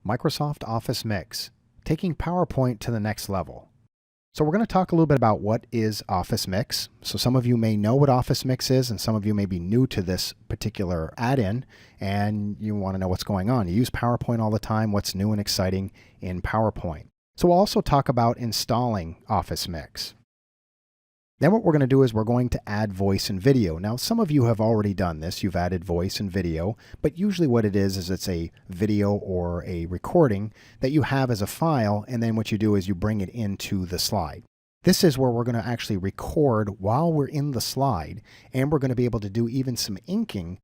Microsoft Office Mix, taking PowerPoint to the next level. So we're going to talk a little bit about what is Office Mix. So some of you may know what Office Mix is, and some of you may be new to this particular add-in, and you want to know what's going on. You use PowerPoint all the time. What's new and exciting in PowerPoint? So we'll also talk about installing Office Mix. Then what we're going to do is we're going to add voice and video. Now, some of you have already done this. You've added voice and video, but usually what it is it's a video or a recording that you have as a file, and then what you do is you bring it into the slide. This is where we're going to actually record while we're in the slide, and we're going to be able to do even some inking.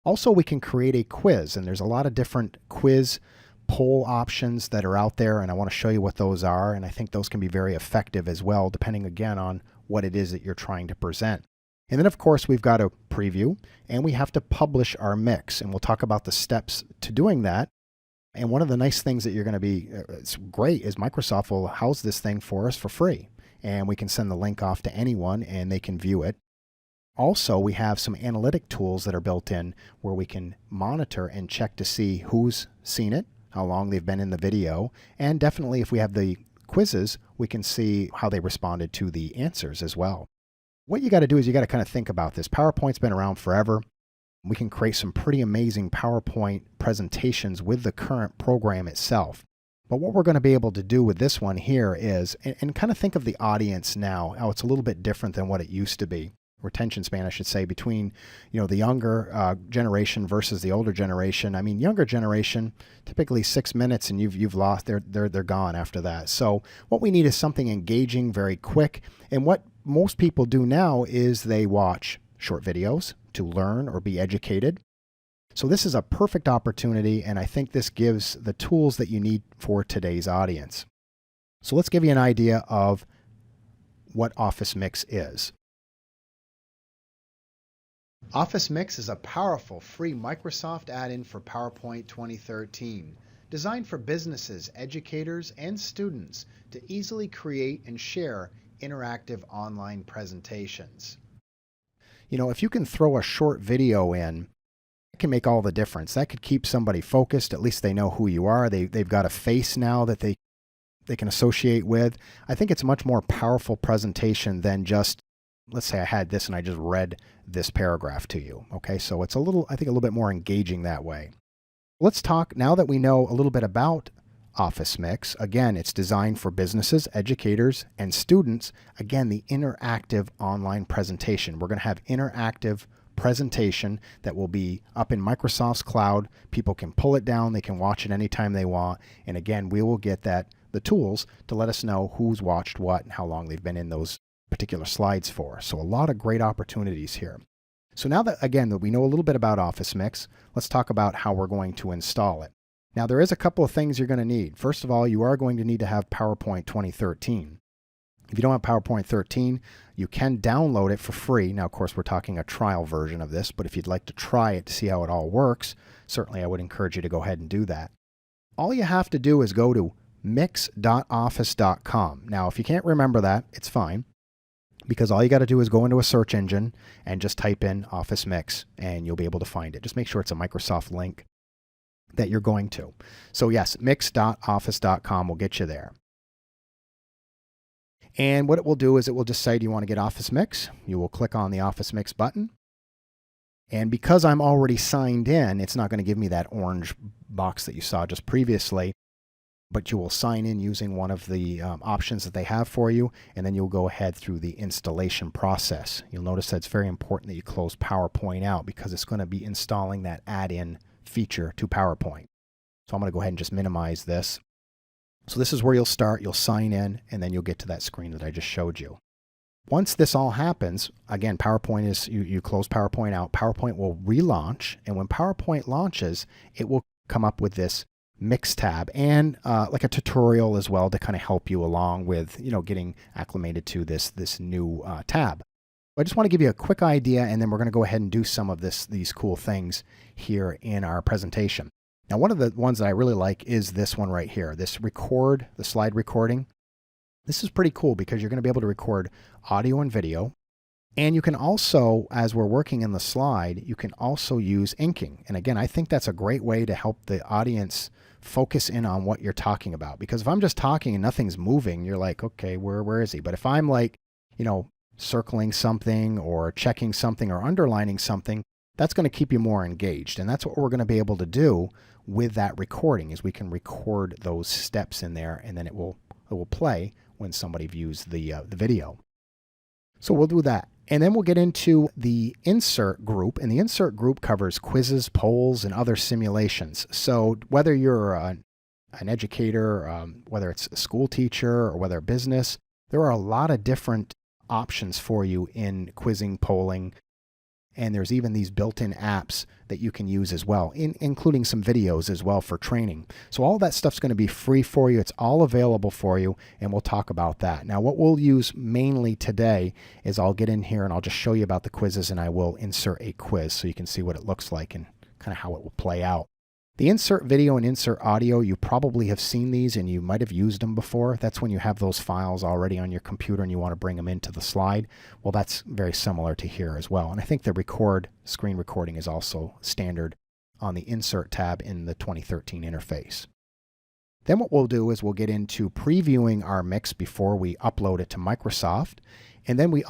Also, we can create a quiz, and there's a lot of different quiz poll options that are out there, and I want to show you what those are, and I think those can be very effective as well, depending again on what it is that you're trying to present. And then of course we've got a preview, and we have to publish our mix, and we'll talk about the steps to doing that. And one of the nice things that you're going to be, it's great, is Microsoft will house this thing for us for free, and we can send the link off to anyone and they can view it. Also, we have some analytic tools that are built in where we can monitor and check to see who's seen it, how long they've been in the video, and definitely if we have the quizzes, we can see how they responded to the answers as well. What you got to do is you got to kind of think about this. PowerPoint's been around forever. We can create some pretty amazing PowerPoint presentations with the current program itself. But what we're going to be able to do with this one here is, and kind of think of the audience now, how it's a little bit different than what it used to be. Retention span, I should say, between the younger generation versus the older generation. I mean, younger generation, typically 6 minutes, and you've lost. They're gone after that. So what we need is something engaging, very quick. And what most people do now is they watch short videos to learn or be educated. So this is a perfect opportunity, and I think this gives the tools that you need for today's audience. So let's give you an idea of what Office Mix is. Office Mix is a powerful free Microsoft add-in for PowerPoint 2013, designed for businesses, educators, and students to easily create and share interactive online presentations. If you can throw a short video in, it can make all the difference. That could keep somebody focused. At least they know who you are. They've got a face now that they can associate with. I think it's a much more powerful presentation than just, let's say I had this and I just read this paragraph to you. Okay, so it's I think a little bit more engaging that way. Let's talk, now that we know a little bit about Office Mix, again, it's designed for businesses, educators, and students. Again, the interactive online presentation. We're going to have interactive presentation that will be up in Microsoft's cloud. People can pull it down, they can watch it anytime they want. And again, we will get the tools to let us know who's watched what and how long they've been in those particular slides for. So a lot of great opportunities here. So now that we know a little bit about Office Mix, let's talk about how we're going to install it. Now there is a couple of things you're going to need. First of all, you are going to need to have PowerPoint 2013. If you don't have PowerPoint 13, you can download it for free. Now, of course, we're talking a trial version of this, but if you'd like to try it to see how it all works, certainly I would encourage you to go ahead and do that. All you have to do is go to mix.office.com. Now, if you can't remember that, it's fine, because all you got to do is go into a search engine and just type in Office Mix, and you'll be able to find it. Just make sure it's a Microsoft link that you're going to. So yes, mix.office.com will get you there. And what it will do is it will just say, do you want to get Office Mix? You will click on the Office Mix button. And because I'm already signed in, it's not going to give me that orange box that you saw just previously, but you will sign in using one of the options that they have for you, and then you'll go ahead through the installation process. You'll notice that it's very important that you close PowerPoint out because it's going to be installing that add-in feature to PowerPoint. So I'm going to go ahead and just minimize this. So this is where you'll start. You'll sign in, and then you'll get to that screen that I just showed you. Once this all happens, again, PowerPoint is, you close PowerPoint out, PowerPoint will relaunch, and when PowerPoint launches, it will come up with this Mix tab and like a tutorial as well to kind of help you along with getting acclimated to this new tab. I just want to give you a quick idea, and then we're going to go ahead and do some of these cool things here in our presentation. Now, one of the ones that I really like is this one right here, this record, the slide recording. This is pretty cool because you're going to be able to record audio and video. And you can also, as we're working in the slide, you can also use inking. And again, I think that's a great way to help the audience focus in on what you're talking about. Because if I'm just talking and nothing's moving, you're like, okay, where is he? But if I'm like, circling something or checking something or underlining something, that's going to keep you more engaged. And that's what we're going to be able to do with that recording, is we can record those steps in there, and then it will play when somebody views the video. So we'll do that. And then we'll get into the insert group, and the insert group covers quizzes, polls, and other simulations. So whether you're an educator, whether it's a school teacher or whether a business, there are a lot of different options for you in quizzing, polling, and there's even these built-in apps that you can use as well, including some videos as well for training. So all that stuff's going to be free for you. It's all available for you, and we'll talk about that. Now, what we'll use mainly today is I'll get in here and I'll just show you about the quizzes, and I will insert a quiz so you can see what it looks like and kind of how it will play out. The insert video and insert audio, you probably have seen these and you might have used them before. That's when you have those files already on your computer and you want to bring them into the slide. Well, that's very similar to here as well. And I think the screen recording is also standard on the insert tab in the 2013 interface. Then what we'll do is we'll get into previewing our mix before we upload it to Microsoft. And then we hit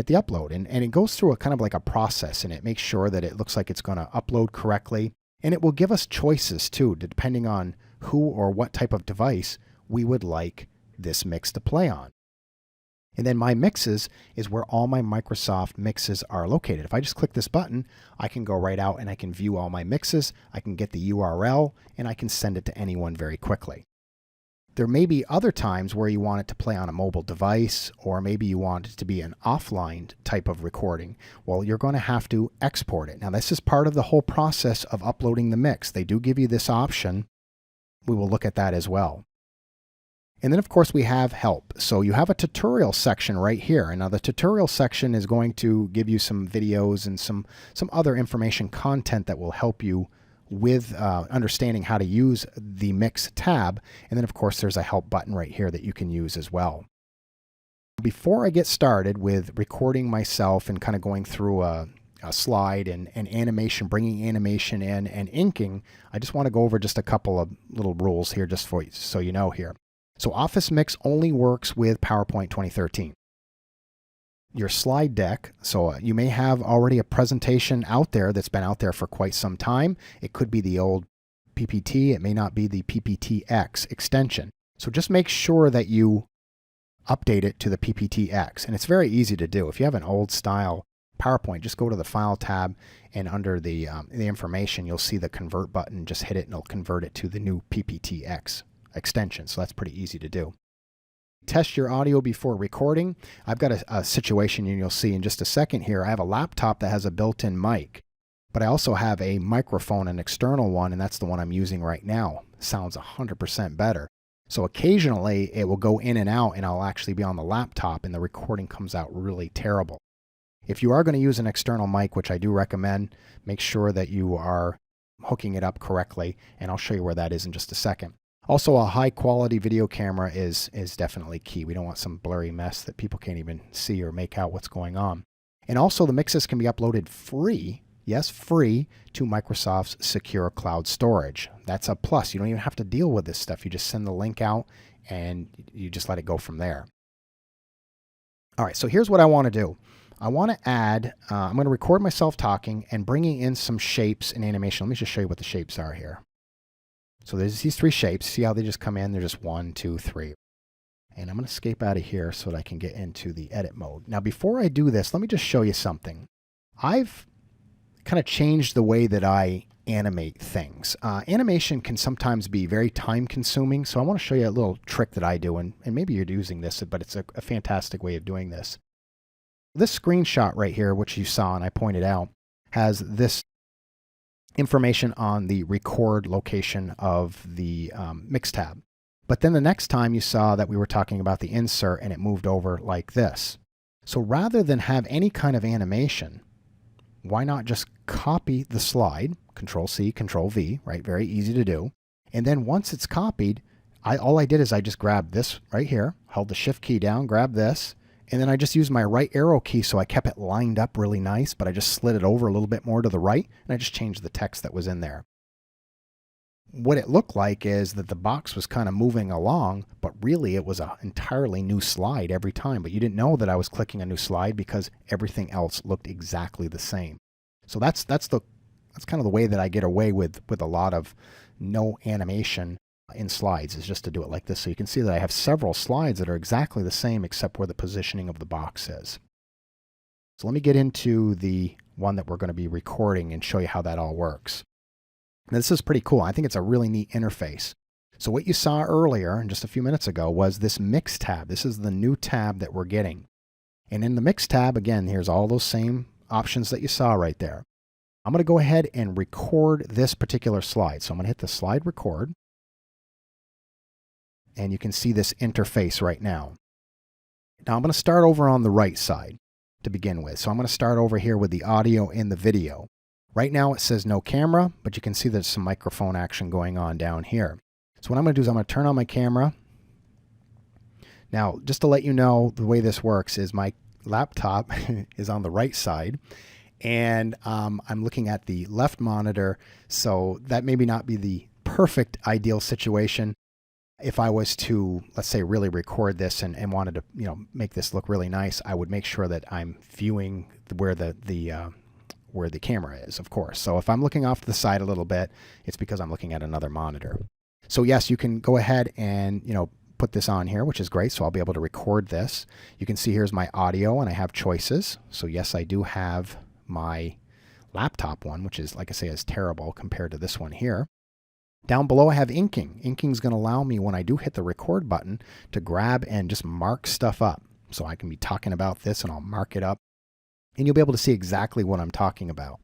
the upload, and it goes through a kind of like a process, and it makes sure that it looks like it's going to upload correctly. And it will give us choices too, depending on who or what type of device we would like this mix to play on. And then My Mixes is where all my Microsoft mixes are located. If I just click this button, I can go right out and I can view all my mixes. I can get the URL and I can send it to anyone very quickly. There may be other times where you want it to play on a mobile device, or maybe you want it to be an offline type of recording. Well, you're going to have to export it. Now, this is part of the whole process of uploading the mix. They do give you this option. We will look at that as well. And then, of course, we have help. So you have a tutorial section right here. And now the tutorial section is going to give you some videos and some other information content that will help you with understanding how to use the Mix tab. And then, of course, there's a help button right here that you can use as well. Before I get started with recording myself and kind of going through a slide and animation, bringing animation in and inking, I just want to go over just a couple of little rules here just for you, so you know here. So Office Mix only works with PowerPoint 2013. Your slide deck, so you may have already a presentation out there that's been out there for quite some time. It could be the old PPT. It may not be the PPTX extension. So just make sure that you update it to the PPTX. And it's very easy to do. If you have an old style PowerPoint, just go to the File tab, and under the information, you'll see the Convert button. Just hit it and it'll convert it to the new PPTX extension. So that's pretty easy to do. Test your audio before recording. I've got a situation, and you'll see in just a second here. I have a laptop that has a built-in mic, but I also have a microphone, an external one, and that's the one I'm using right now. Sounds 100% better. So occasionally it will go in and out, and I'll actually be on the laptop and the recording comes out really terrible. If you are going to use an external mic, which I do recommend, make sure that you are hooking it up correctly, and I'll show you where that is in just a second. Also, a high quality video camera is definitely key. We don't want some blurry mess that people can't even see or make out what's going on. And also the mixes can be uploaded free, yes, free, to Microsoft's secure cloud storage. That's a plus. You don't even have to deal with this stuff. You just send the link out and you just let it go from there. All right, so here's what I want to do. I want to add, I'm going to record myself talking and bringing in some shapes and animation. Let me just show you what the shapes are here. So there's these three shapes. See how they just come in? They're just 1, 2, 3. And I'm going to escape out of here so that I can get into the edit mode. Now, before I do this, let me just show you something. I've kind of changed the way that I animate things. Animation can sometimes be very time consuming. So I want to show you a little trick that I do. And maybe you're using this, but it's a fantastic way of doing this. This screenshot right here, which you saw and I pointed out, has this information on the record location of the mix tab. But then the next time you saw that we were talking about the insert and it moved over like this. So rather than have any kind of animation, why not just copy the slide, Control C, Control V, right? Very easy to do. And then once it's copied, all I did is I just grabbed this right here, held the Shift key down, grabbed this, And then I just used my right arrow key, so I kept it lined up really nice, but I just slid it over a little bit more to the right, and I just changed the text that was in there. What it looked like is that the box was kind of moving along, but really it was an entirely new slide every time. But you didn't know that I was clicking a new slide because everything else looked exactly the same. So that's kind of the way that I get away with a lot of no animation in slides, is just to do it like this. So you can see that I have several slides that are exactly the same except where the positioning of the box is. So let me get into the one that we're going to be recording and show you how that all works. Now, this is pretty cool. I think it's a really neat interface. So what you saw earlier, and just a few minutes ago, was this Mix tab. This is the new tab that we're getting. And in the Mix tab, again, here's all those same options that you saw right there. I'm going to go ahead and record this particular slide. So I'm going to hit the slide record. And you can see this interface right now. Now I'm going to start over on the right side to begin with. So I'm going to start over here with the audio and the video. Right now it says no camera, but you can see there's some microphone action going on down here. So what I'm going to do is I'm going to turn on my camera. Now, just to let you know, the way this works is my laptop is on the right side, and I'm looking at the left monitor, so that maybe not be the perfect ideal situation. If I was to, let's say, really record this and wanted to, make this look really nice, I would make sure that I'm viewing where the camera is, of course. So if I'm looking off to the side a little bit, it's because I'm looking at another monitor. So yes, you can go ahead and, put this on here, which is great. So I'll be able to record this. You can see here's my audio and I have choices. So yes, I do have my laptop one, which is, like I say, is terrible compared to this one here. Down below, I have inking. Inking is going to allow me, when I do hit the record button, to grab and just mark stuff up. So I can be talking about this and I'll mark it up. And you'll be able to see exactly what I'm talking about.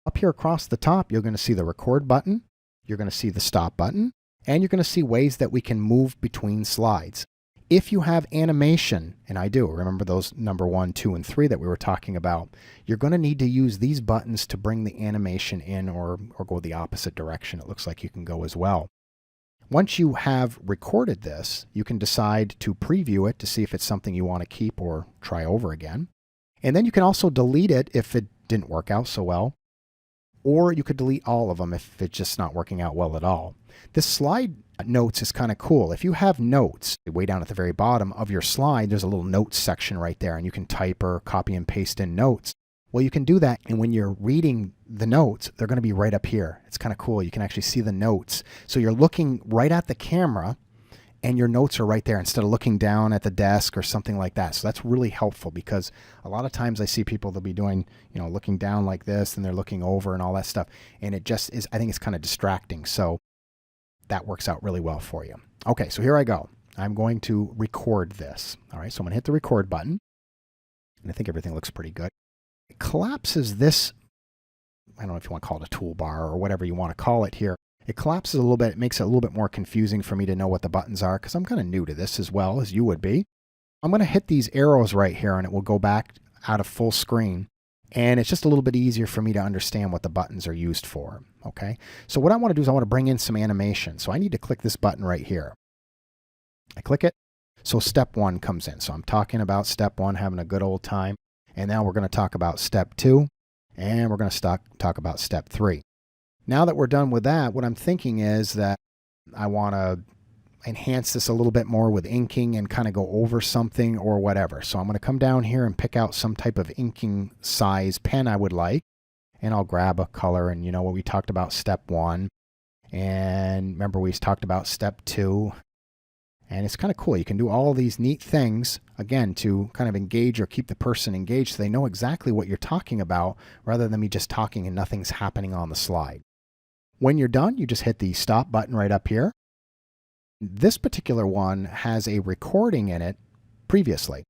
Up here across the top, you're going to see the record button, you're going to see the stop button, and you're going to see ways that we can move between slides. If you have animation, and I do, remember those number 1, 2, and 3 that we were talking about, you're going to need to use these buttons to bring the animation in or go the opposite direction. It looks like you can go as well. Once you have recorded this, you can decide to preview it to see if it's something you want to keep or try over again. And then you can also delete it if it didn't work out so well, or you could delete all of them if it's just not working out well at all. This slide notes is kind of cool. If you have notes, way down at the very bottom of your slide, there's a little notes section right there, and you can type or copy and paste in notes. Well, you can do that, and when you're reading the notes, they're going to be right up here. It's kind of cool. You can actually see the notes. So you're looking right at the camera, and your notes are right there instead of looking down at the desk or something like that. So that's really helpful, because a lot of times I see people, they'll be doing, looking down like this, and they're looking over and all that stuff. And it just is, I think it's kind of distracting. So that works out really well for you. Okay, so here I go. I'm going to record this. All right, so I'm going to hit the record button. And I think everything looks pretty good. It collapses this, I don't know if you want to call it a toolbar or whatever you want to call it here. It collapses a little bit. It makes it a little bit more confusing for me to know what the buttons are, because I'm kind of new to this as well as you would be. I'm going to hit these arrows right here, and it will go back out of full screen. And it's just a little bit easier for me to understand what the buttons are used for. Okay. So what I want to do is I want to bring in some animation. So I need to click this button right here. I click it. So step 1 comes in. So I'm talking about step 1, having a good old time. And now we're going to talk about step 2. And we're going to talk about step 3. Now that we're done with that, what I'm thinking is that I want to enhance this a little bit more with inking and kind of go over something or whatever. So I'm going to come down here and pick out some type of inking size pen I would like. And I'll grab a color, and what we talked about step 1. And remember, we talked about step 2. And it's kind of cool. You can do all these neat things, again, to kind of engage or keep the person engaged so they know exactly what you're talking about, rather than me just talking and nothing's happening on the slide. When you're done, you just hit the stop button right up here. This particular one has a recording in it previously.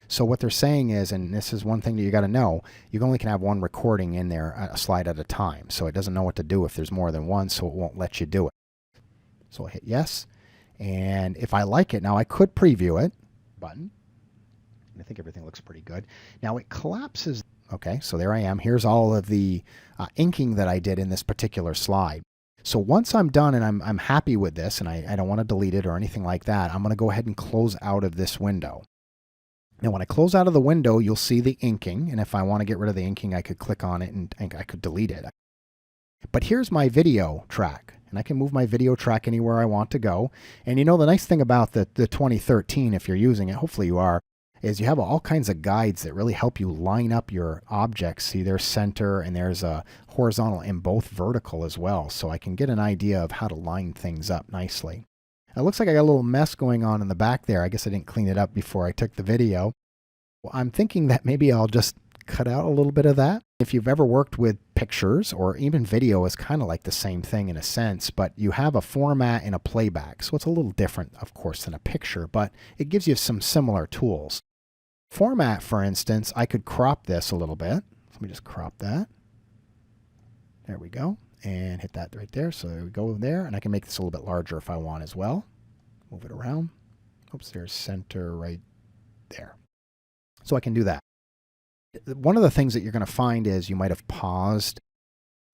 So what they're saying is, and this is one thing that you got to know, you only can have one recording in there, a slide at a time. So it doesn't know what to do if there's more than one, so it won't let you do it. So I'll hit yes. And if I like it, now I could preview it, button. And I think everything looks pretty good. Now it collapses. Okay, so there I am. Here's all of the inking that I did in this particular slide. So once I'm done and I'm happy with this, and I don't want to delete it or anything like that, I'm going to go ahead and close out of this window. Now, when I close out of the window, you'll see the inking. And if I want to get rid of the inking, I could click on it and I could delete it. But here's my video track. And I can move my video track anywhere I want to go. And the nice thing about the 2013, if you're using it, hopefully you are, is you have all kinds of guides that really help you line up your objects. See, there's center and there's a horizontal and both vertical as well. So I can get an idea of how to line things up nicely. It looks like I got a little mess going on in the back there. I guess I didn't clean it up before I took the video. Well, I'm thinking that maybe I'll just cut out a little bit of that. If you've ever worked with pictures or even video, is kind of like the same thing in a sense, but you have a format and a playback. So it's a little different, of course, than a picture, but it gives you some similar tools. Format, for instance, I could crop this a little bit. Let me just crop that. There we go. And hit that right there. So there we go there. And I can make this a little bit larger if I want as well. Move it around. Oops, there's center right there. So I can do that. One of the things that you're going to find is you might have paused.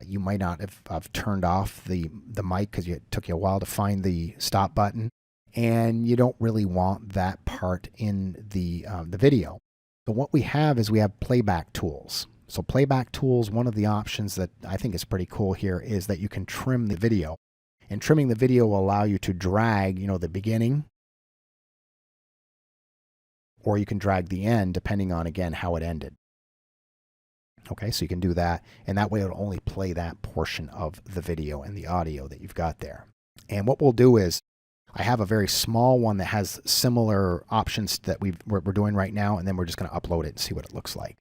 You might not have turned off the mic because it took you a while to find the stop button. And you don't really want that part in the video. So what we have is we have playback tools. So playback tools, one of the options that I think is pretty cool here is that you can trim the video. And trimming the video will allow you to drag, the beginning, or you can drag the end depending on, again, how it ended. Okay, so you can do that, and that way it'll only play that portion of the video and the audio that you've got there. And what we'll do is, I have a very small one that has similar options that we're doing right now, and then we're just going to upload it and see what it looks like.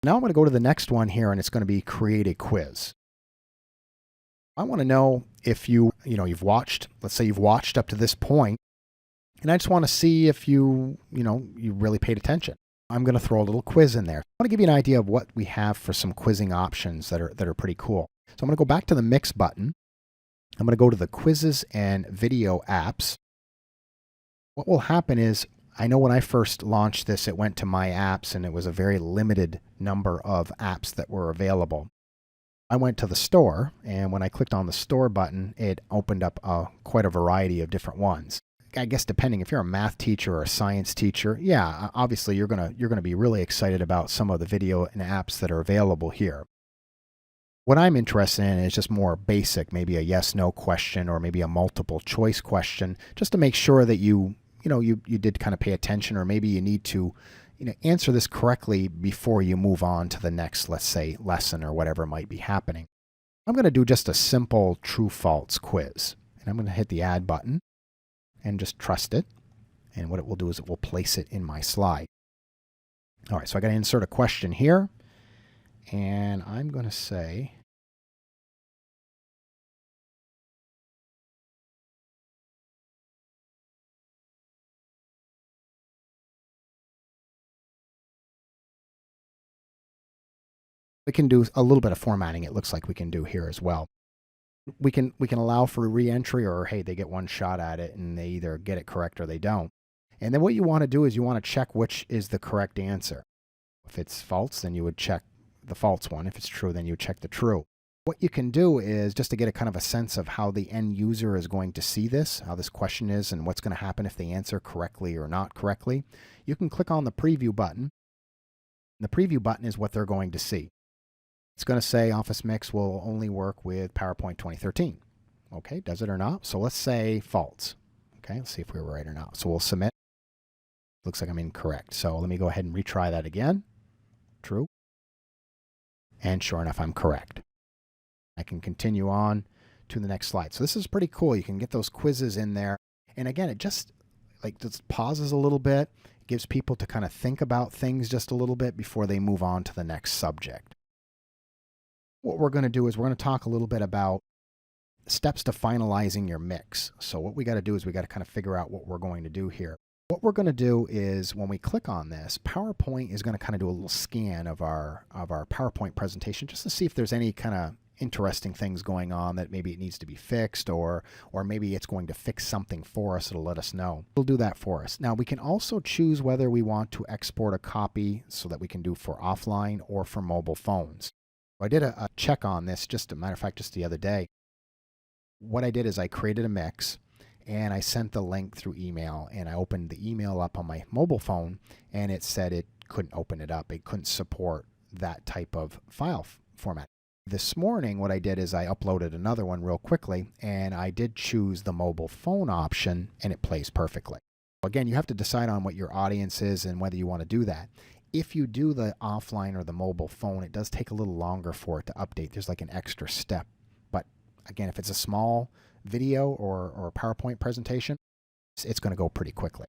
Now I'm going to go to the next one here, and it's going to be create a quiz. I want to know if you've watched, let's say you've watched up to this point, and I just want to see if you really paid attention. I'm going to throw a little quiz in there. I want to give you an idea of what we have for some quizzing options that are pretty cool. So I'm going to go back to the mix button. I'm going to go to the quizzes and video apps. What will happen is, I know when I first launched this, it went to my apps and it was a very limited number of apps that were available. I went to the store, and when I clicked on the store button, it opened up quite a variety of different ones. I guess depending if you're a math teacher or a science teacher, yeah, obviously you're gonna be really excited about some of the video and apps that are available here. What I'm interested in is just more basic, maybe a yes/no question or maybe a multiple choice question, just to make sure that you did kind of pay attention, or maybe you need to answer this correctly before you move on to the next, let's say, lesson or whatever might be happening. I'm going to do just a simple true/false quiz, and I'm going to hit the add button and just trust it. And what it will do is it will place it in my slide. All right, so I got to insert a question here, and I'm going to say, we can do a little bit of formatting. It looks like we can do here as well. We can allow for re-entry, or hey, they get one shot at it and they either get it correct or they don't. And then what you want to do is you want to check which is the correct answer. If it's false, then you would check the false one. If it's true, then you would check the true. What you can do is, just to get a kind of a sense of how the end user is going to see this, how this question is, and what's going to happen if they answer correctly or not correctly, you can click on the preview button. And the preview button is what they're going to see. It's going to say Office Mix will only work with PowerPoint 2013. Okay, does it or not? So let's say false. Okay, let's see if we were right or not. So we'll submit. Looks like I'm incorrect. So let me go ahead and retry that again. True. And sure enough, I'm correct. I can continue on to the next slide. So this is pretty cool. You can get those quizzes in there. And again, it just pauses a little bit. It gives people to kind of think about things just a little bit before they move on to the next subject. What we're going to do is we're going to talk a little bit about steps to finalizing your mix. So what we got to do is we got to kind of figure out what we're going to do here. What we're going to do is, when we click on this, PowerPoint is going to kind of do a little scan of our PowerPoint presentation, just to see if there's any kind of interesting things going on that maybe it needs to be fixed, or maybe it's going to fix something for us. It'll let us know. It'll do that for us. Now we can also choose whether we want to export a copy so that we can do for offline or for mobile phones. I did a check on this, just a matter of fact, just the other day. What I did is I created a mix, and I sent the link through email, and I opened the email up on my mobile phone, and it said it couldn't open it up. It couldn't support that type of file format. This morning, what I did is I uploaded another one real quickly, and I did choose the mobile phone option, and it plays perfectly. Again, you have to decide on what your audience is and whether you want to do that. If you do the offline or the mobile phone, it does take a little longer for it to update. There's like an extra step. But again, if it's a small video or PowerPoint presentation, it's going to go pretty quickly.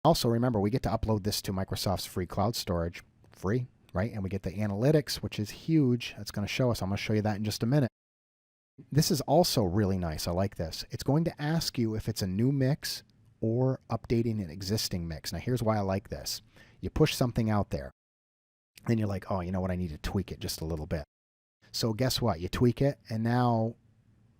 Also, remember, we get to upload this to Microsoft's free cloud storage, free, right? And we get the analytics, which is huge. That's going to show us. I'm going to show you that in just a minute. This is also really nice. I like this. It's going to ask you if it's a new mix or updating an existing mix. Now, here's why I like this. You push something out there, then you're like, oh, you know what? I need to tweak it just a little bit. So guess what? You tweak it, and now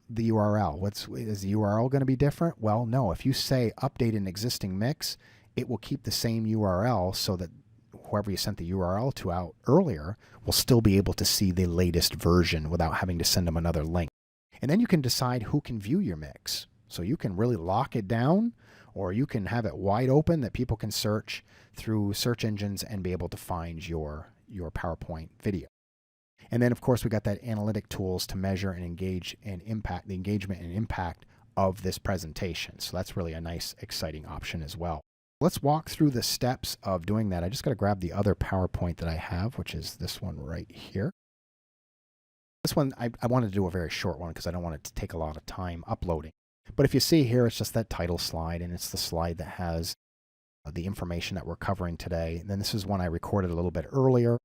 the URL. Is the URL going to be different? Well, no. If you say update an existing mix, it will keep the same URL so that whoever you sent the URL to out earlier will still be able to see the latest version without having to send them another link. And then you can decide who can view your mix. So you can really lock it down, or you can have it wide open that people can search through search engines and be able to find your PowerPoint video. And then, of course, we got that analytic tools to measure and engage and impact the engagement and impact of this presentation. So that's really a nice, exciting option as well. Let's walk through the steps of doing that. I just got to grab the other PowerPoint that I have, which is this one right here. This one, I wanted to do a very short one because I don't want it to take a lot of time uploading. But if you see here, it's just that title slide, and it's the slide that has the information that we're covering today. And then this is one I recorded a little bit earlier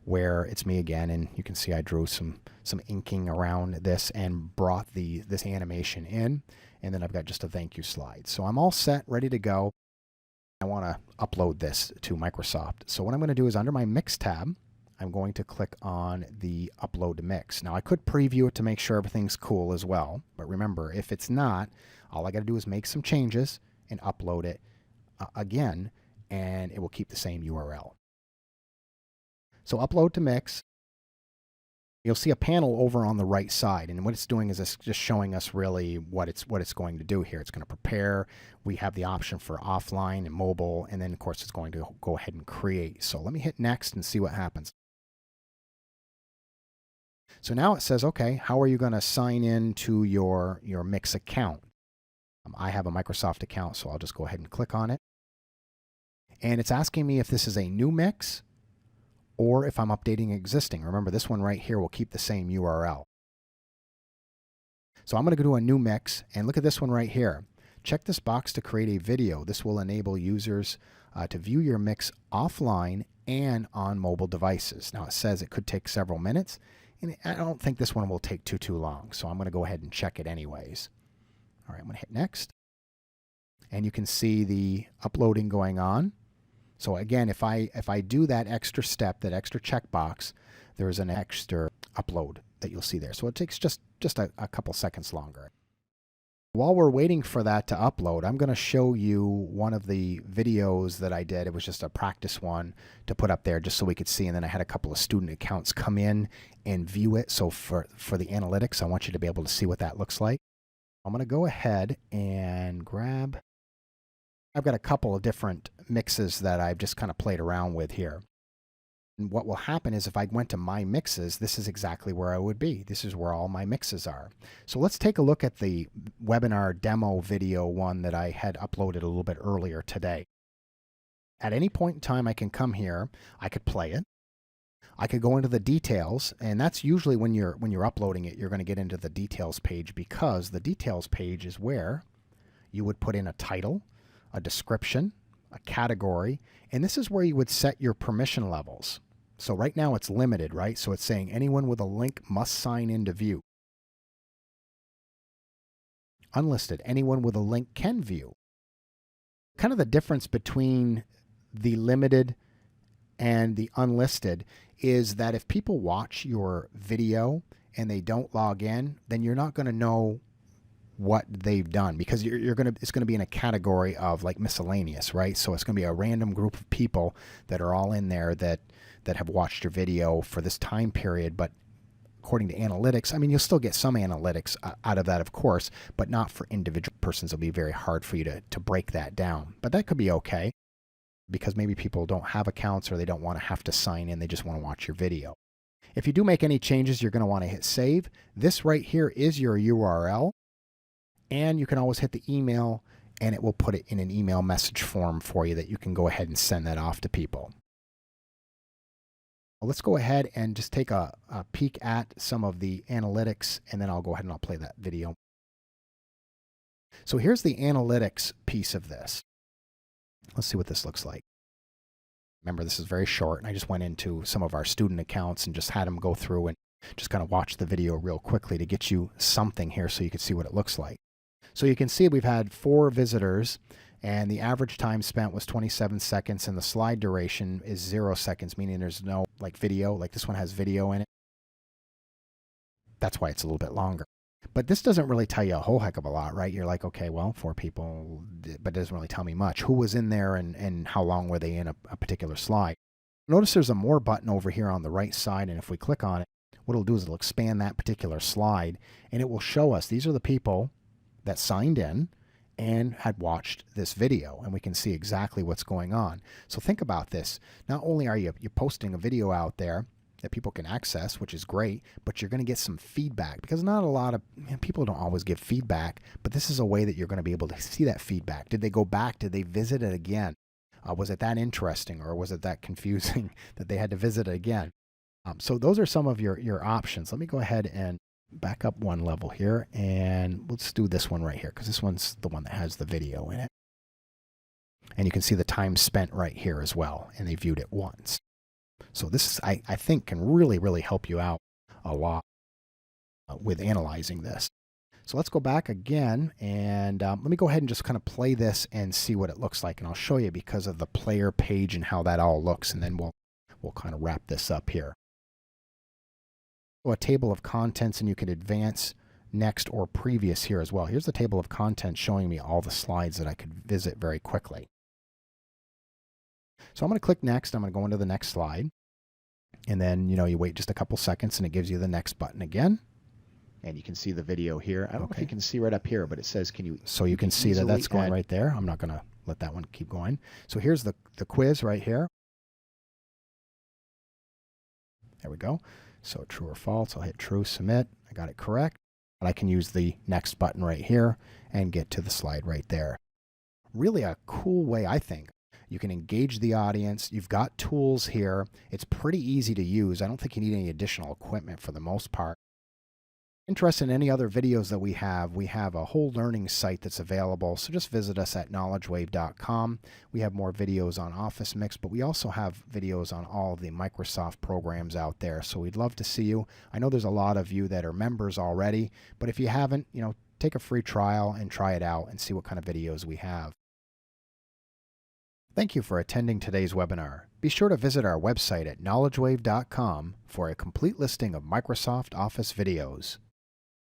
where it's me again, and you can see I drew some inking around this and brought this animation in, and then I've got just a thank you slide. So I'm all set, ready to go. I want to upload this to Microsoft. So what I'm going to do is under my Mix tab, I'm going to click on the Upload to Mix. Now I could preview it to make sure everything's cool as well, but remember, if it's not, all I got to do is make some changes and upload it again, and it will keep the same URL. So Upload to Mix. You'll see a panel over on the right side, and what it's doing is it's just showing us really what it's going to do here. It's going to prepare. We have the option for offline and mobile, and then of course it's going to go ahead and create. So let me hit next and see what happens. So now it says, okay, how are you going to sign in to your Mix account? I have a Microsoft account, so I'll just go ahead and click on it. And it's asking me if this is a new mix or if I'm updating existing. Remember, this one right here will keep the same URL. So I'm going to go to a new mix, and look at this one right here. Check this box to create a video. This will enable users to view your mix offline and on mobile devices. Now it says it could take several minutes, and I don't think this one will take too long, so I'm going to go ahead and check it anyways. All right, I'm going to hit next, and you can see the uploading going on. So again, if I do that extra step, that extra checkbox, there's an extra upload that you'll see there. So it takes just a couple seconds longer. While we're waiting for that to upload, I'm going to show you one of the videos that I did. It was just a practice one to put up there just so we could see. And then I had a couple of student accounts come in and view it. So for the analytics, I want you to be able to see what that looks like. I'm going to go ahead and grab. I've got a couple of different mixes that I've just kind of played around with here. And what will happen is if I went to my mixes, this is exactly where I would be. This is where all my mixes are. So let's take a look at the webinar demo video one that I had uploaded a little bit earlier today. At any point in time, I can come here, I could play it. I could go into the details, and that's usually when you're uploading it, you're going to get into the details page, because the details page is where you would put in a title, a description, a category, and this is where you would set your permission levels. So right now it's limited, right? So it's saying anyone with a link must sign in to view. Unlisted, anyone with a link can view. Kind of the difference between the limited and the unlisted is that if people watch your video and they don't log in, then you're not going to know what they've done, because it's going to be in a category of like miscellaneous, right? So it's going to be a random group of people that are all in there that have watched your video for this time period, but according to analytics, I mean, you'll still get some analytics out of that, of course, but not for individual persons. It'll be very hard for you to break that down. But that could be okay because maybe people don't have accounts or they don't want to have to sign in. They just want to watch your video. If you do make any changes, you're going to want to hit save. This right here is your URL. And you can always hit the email and it will put it in an email message form for you that you can go ahead and send that off to people. Well, let's go ahead and just take a peek at some of the analytics, and then I'll go ahead and I'll play that video. So here's the analytics piece of this. Let's see what this looks like. Remember, this is very short, and I just went into some of our student accounts and just had them go through and just kind of watch the video real quickly to get you something here so you can see what it looks like. So you can see we've had 4 visitors, and the average time spent was 27 seconds, and the slide duration is 0 seconds, meaning there's no video, like this one has video in it. That's why it's a little bit longer. But this doesn't really tell you a whole heck of a lot, right? You're like, okay, well, 4 people, but it doesn't really tell me much. Who was in there and how long were they in a particular slide? Notice there's a more button over here on the right side, and if we click on it, what it'll do is it'll expand that particular slide, and it will show us these are the people that signed in and had watched this video, and we can see exactly what's going on. So think about this. Not only are you posting a video out there that people can access, which is great, but you're going to get some feedback, because not a lot of people don't always give feedback, but this is a way that you're going to be able to see that feedback. Did they go back? Did they visit it again? Was it that interesting, or was it that confusing that they had to visit it again? So those are some of your options. Let me go ahead and back up one level here, and let's do this one right here, because this one's the one that has the video in it. And you can see the time spent right here as well, and they viewed it once. So this is, I think, can really, really help you out a lot with analyzing this. So let's go back again, and let me go ahead and just kind of play this and see what it looks like, and I'll show you because of the player page and how that all looks, and then we'll kind of wrap this up here. A table of contents, and you can advance next or previous here as well. Here's the table of contents showing me all the slides that I could visit very quickly. So I'm going to click next. I'm going to go into the next slide, and then you wait just a couple seconds and it gives you the next button again, and you can see the video here. I don't know if you can see right up here, but it says so you can see that that's going right there. I'm not going to let that one keep going. So here's the quiz right here. There we go. So true or false, I'll hit true, submit. I got it correct. And I can use the next button right here and get to the slide right there. Really a cool way, I think. You can engage the audience. You've got tools here. It's pretty easy to use. I don't think you need any additional equipment for the most part. Interested in any other videos that we have a whole learning site that's available, so just visit us at knowledgewave.com. We have more videos on Office Mix, but we also have videos on all of the Microsoft programs out there, so we'd love to see you. I know there's a lot of you that are members already, but if you haven't, take a free trial and try it out and see what kind of videos we have. Thank you for attending today's webinar. Be sure to visit our website at knowledgewave.com for a complete listing of Microsoft Office videos.